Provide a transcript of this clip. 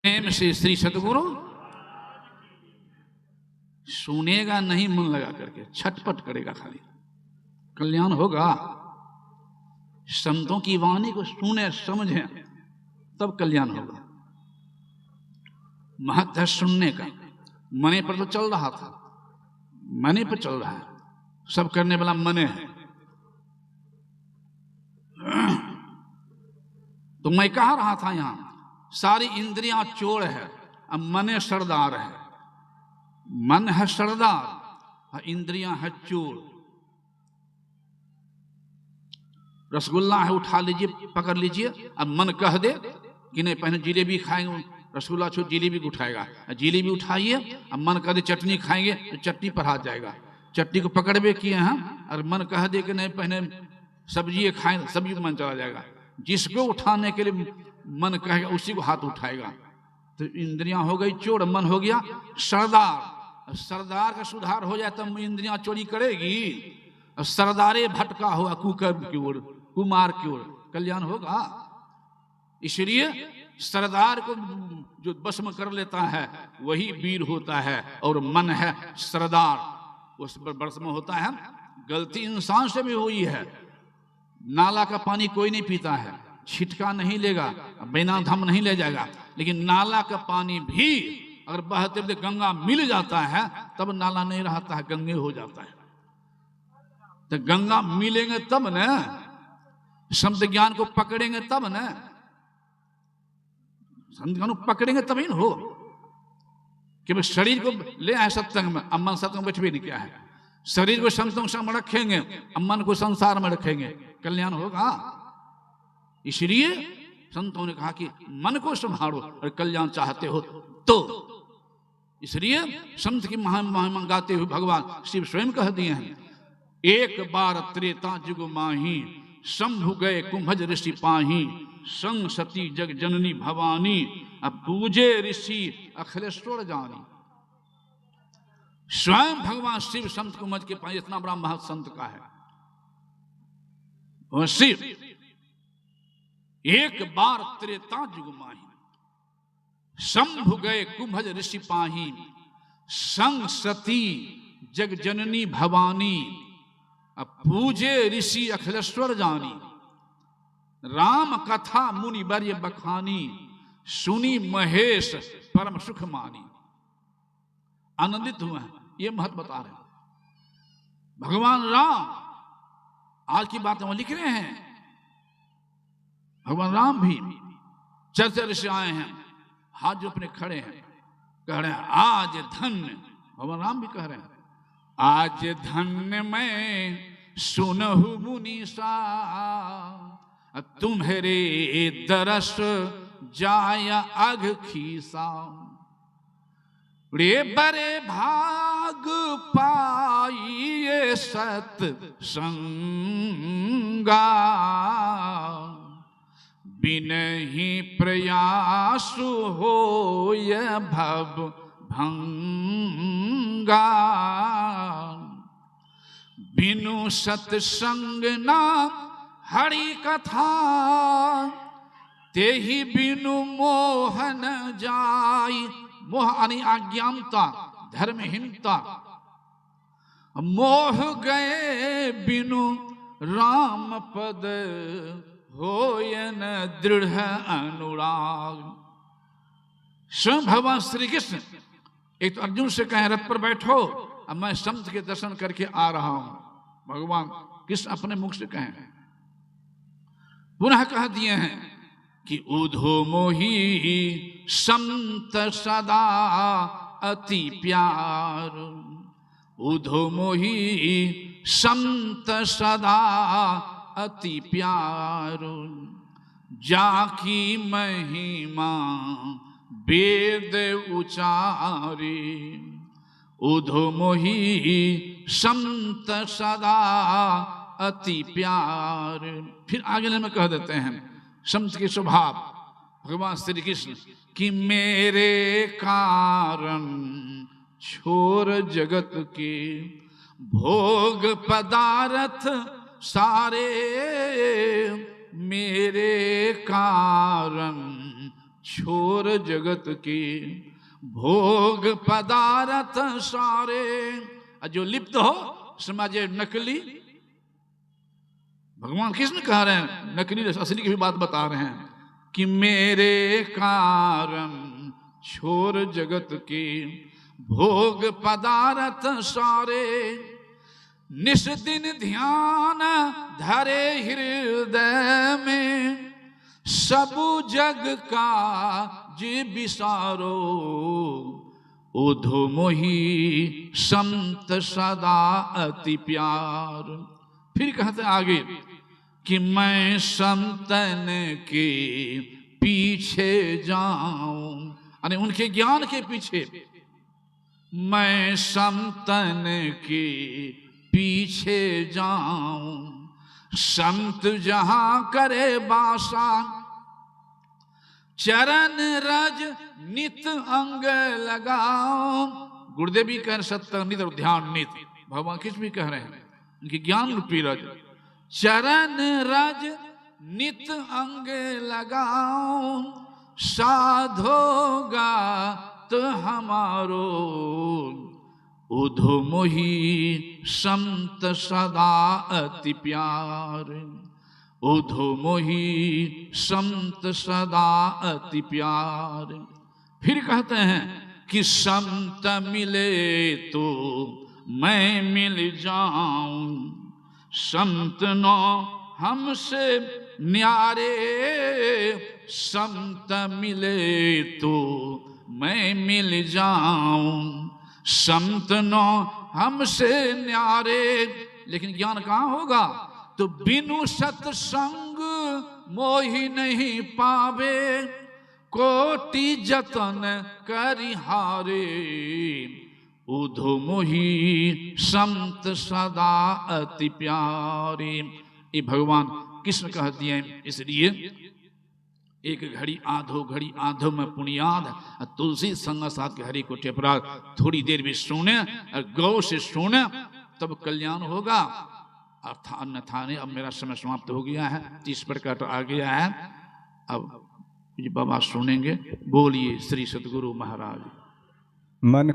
प्रेम से श्री सतगुरु सुनेगा नहीं, मन लगा करके छटपट करेगा, खाली कल्याण होगा। संतों की वाणी को सुने समझे तब कल्याण होगा। महत्व है सुनने का। मने पर तो चल रहा था, मने पर चल रहा है, सब करने वाला मने है। तो मैं कह रहा था यहां सारी इंद्रियां चोर है, अब मने सरदार है। मन है सरदार, इंद्रियां है चोर। रसगुल्ला है, उठा लीजिए, पकड़ लीजिए। अब मन कह दे कि नहीं पहले जिलेबी खाएंगे, रसगुल्ला छो जिलेबी को उठाएगा, जिलेबी उठाइए। अब मन कह दे चटनी खाएंगे तो चटनी पर हाथ जाएगा, चटनी को पकड़बे किए हैं। और मन कह दे कि नहीं पहले सब्जी खाएं, सब्जी को मन चला जाएगा। जिसको उठाने के लिए मन कहेगा उसी को हाथ उठाएगा। तो इंद्रियां हो गई चोर, मन हो गया सरदार। सरदार का सुधार हो जाए तब इंद्रियां चोरी करेगी। और सरदारे भटका हुआ कुकर्म की ओर, कुमार की ओर, कल्याण होगा। इसलिए सरदार को जो बस में कर लेता है वही वीर होता है। और मन है सरदार, उस पर बस में होता है। गलती इंसान से भी हुई है। नाला का पानी कोई नहीं पीता है, छिटका नहीं लेगा, बिना धम नहीं ले जाएगा। लेकिन नाला का पानी भी अगर बहते हुए गंगा मिल जाता है तब नाला नहीं रहता है, गंगे हो जाता है। तो गंगा मिलेंगे तब न, संत ज्ञान को पकड़ेंगे तब न, संत ज्ञान को पकड़ेंगे तभी न हो कि शरीर को ले आए सत्संग में। अब मन सत्संग में बैठ भी नहीं किया है। शरीर को संतों के संग में रखेंगे, अब मन को संसार में रखेंगे, कल्याण होगा। इसलिए संतों ने कहा कि मन को संभालो और कल्याण चाहते हो तो। इसलिए संत की महिमा गाते हुए भगवान शिव स्वयं कह दिए हैं, एक बार त्रेता जुग माही, शंभु गए कुंभज ऋषि पाही, संग सती जग जननी भवानी, अब पूजे ऋषि अखिलेश्वर जानी। स्वयं भगवान शिव संत को मज के पाए, इतना बड़ा महत संत का है वो शिव। एक बार त्रेता जुग माही, शंभु गए कुंभज ऋषि पाही, संग सती जग जननी भवानी, अब पूजे ऋषि अखिलेश्वर जानी। राम कथा मुनि वर्य बखानी, सुनी महेश परम सुख मानी। आनंदित हुए हैं, ये महत्व बता रहे हैं। भगवान राम आज की बात हम लिख रहे हैं। भगवान राम भी चर्चा से आए हैं, हाथ जो अपने खड़े हैं, कह रहे हैं आज धन्य। भगवान राम भी कह रहे हैं आज धन्य मैं सुनहु मुनीसा, तुम्हारे दरस जाया अघ खीसा। रे बरे भाग पाइए सत संगा, बिनहि प्रयास हो यह भव भंगा। बिनु सत्संग ना हरि कथा, तेहि बिनु मोहन जाई। मोह यानी अज्ञानता, धर्महीनता। मोह गए बिनु राम पद, होयन दृढ़ अनुराग। स्वयं भगवान श्री कृष्ण एक तो अर्जुन से कहे रथ पर बैठो, अब मैं संत के दर्शन करके आ रहा हूं। भगवान कृष्ण अपने मुख से कहे। पुनः कह दिए हैं कि उधो मोही संत सदा अति प्यार, उधो मोही संत सदा अति प्यार। जाकी महिमा वेद उचारे, उधो मोही संत सदा अति प्यार। फिर आगे में कह देते हैं संत के स्वभाव भगवान श्री कृष्ण कि मेरे कारण छोर जगत के भोग पदार्थ सारे, मेरे कारण छोर जगत के भोग पदार्थ सारे। जो लिप्त हो समझे नकली, भगवान कृष्ण कह रहे हैं, नकली असली की भी बात बता रहे हैं कि मेरे कारण छोर जगत के भोग पदार्थ सारे। निस दिन ध्यान धरे हृदय में, सब जग का जी विसारो। ओधो मोही संत सदा अति प्यार। फिर कहते आगे कि मैं संतन के पीछे जाऊं, यानी उनके ज्ञान के पीछे। मैं संतन के पीछे जाऊं, संत जहां करे बासा। चरण रज नित अंग लगाओ। गुरुदेव भी कह रहे सत्य नित और ध्यान नित, भगवान कृष्ण भी कह रहे हैं उनकी ज्ञान रूपी रज। चरण रज नित अंग लगाओ, साधोगा तो हमारो। उधो मोही संत सदा अति प्यार। उधो मोही संत सदा अति प्यार। फिर कहते हैं कि संत मिले तो मैं मिल जाऊं, संत नो हमसे न्यारे। संत मिले तो मैं मिल जाऊं, संत नो हमसे न्यारे। लेकिन ज्ञान कहाँ होगा? तो बिनु सत्संग मोहि नहीं पावे, कोटि जतन करिहारे। उधो मोही संत सदा अति प्यारे। ये भगवान कृष्ण कह दिए। इसलिए एक घड़ी आधो में पुण्याद, तुलसी संग साथ के हरि को टेपरा। थोड़ी देर भी सुने और गौ से सुने तब कल्याण होगा। अन्यथा नहीं। अब मेरा समय समाप्त हो गया है, 30 प्रकट आ गया है। अब बाबा सुनेंगे। बोलिए श्री सतगुरु महाराज। मन